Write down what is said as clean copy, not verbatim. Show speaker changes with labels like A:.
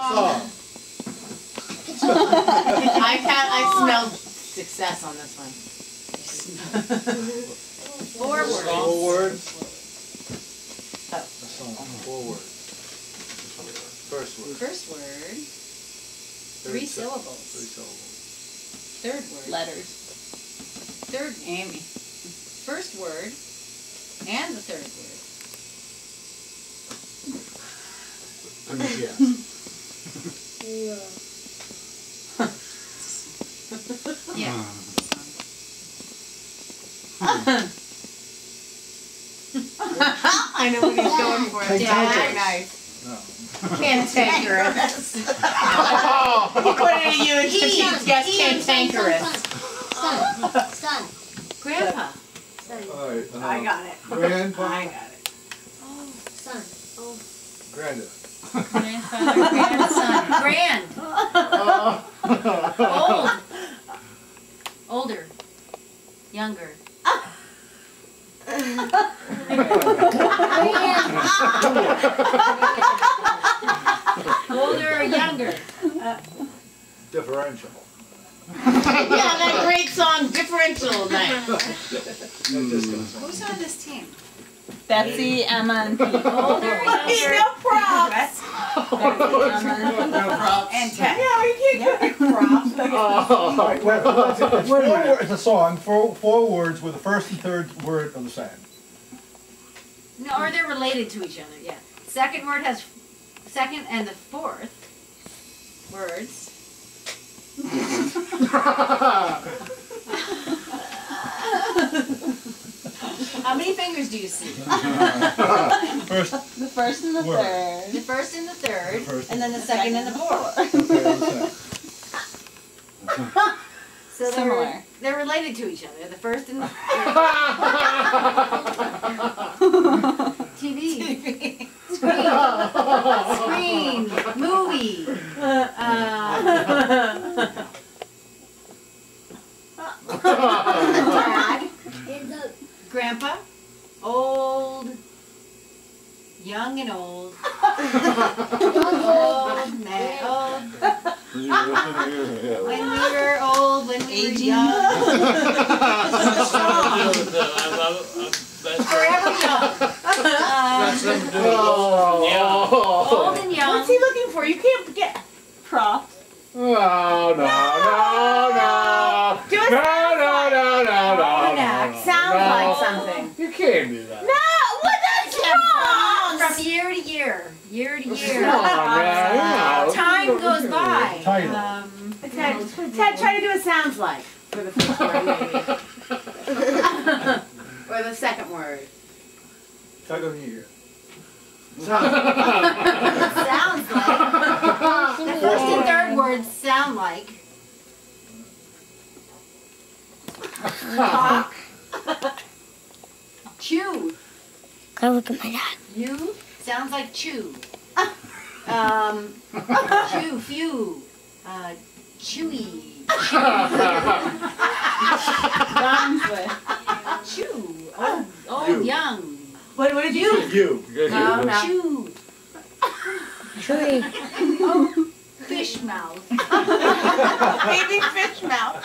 A: Song.
B: I smelled success on this one. 4 words.
A: 4 words.
B: Oh.
A: A song. 4 words. First word.
B: First word. 3 syllables.
A: 3 syllables.
B: Third word.
C: Letters.
B: Third. Amy. First word. And the third word.
A: Yes.
B: Yeah. I know what he's going for.
A: Cantankerous.
B: Nice.
A: No.
B: Cantankerous. He put it at you and she guessed cantankerous.
D: Son.
B: Grandpa.
A: All right.
B: I got it.
A: Grandpa.
B: I got it.
D: Son.
A: Granda.
B: Grandfather, grandson. Grand. Old. Older. Younger. Older or younger?
A: Differential.
B: Yeah, that great song, Differential Night.
E: Who's on this team?
C: Betsy, Emma, and Pete.
B: Older or younger?
E: No props. And Ted.
F: Yeah, you can't give me props. It's a song. 4 words with the first and third word of the same.
B: No, or they're related to each other, yeah. Second word has second and the fourth words. How many fingers do you see?
F: First.
C: The first and the
F: Word.
C: third.
B: The first and the third,
F: First
B: and then the second and the fourth.
F: Okay,
B: So
C: Similar.
B: they're related to each other. The first and the TV. Screen. Movie. Dad. Grandpa. Old. Young and old. Old man. Old. When we were old, when we were young. Forever young. Old and young.
E: What's he looking for? You can't get
C: Props.
A: No.
E: Do it.
B: Almanac. Sounds like something.
A: You can't do that.
E: No, what that's wrong.
B: From year to year. Year to year.
A: Come on, man.
B: Time goes by.
F: Title.
B: Ted, try to do a sounds like for the first word, maybe. Or the second word.
A: Tug of here.
B: Sounds like. The first and third words sound like. Talk. Chew.
D: Go look at my dad.
B: You sounds like chew. Chew, few. Chewy.
C: Rhymes with.
B: Chew. Old,
A: You.
B: young.
E: What did you?
A: You.
B: No. Chew.
D: Chewy.
B: Fish mouth.
E: Baby fish mouth.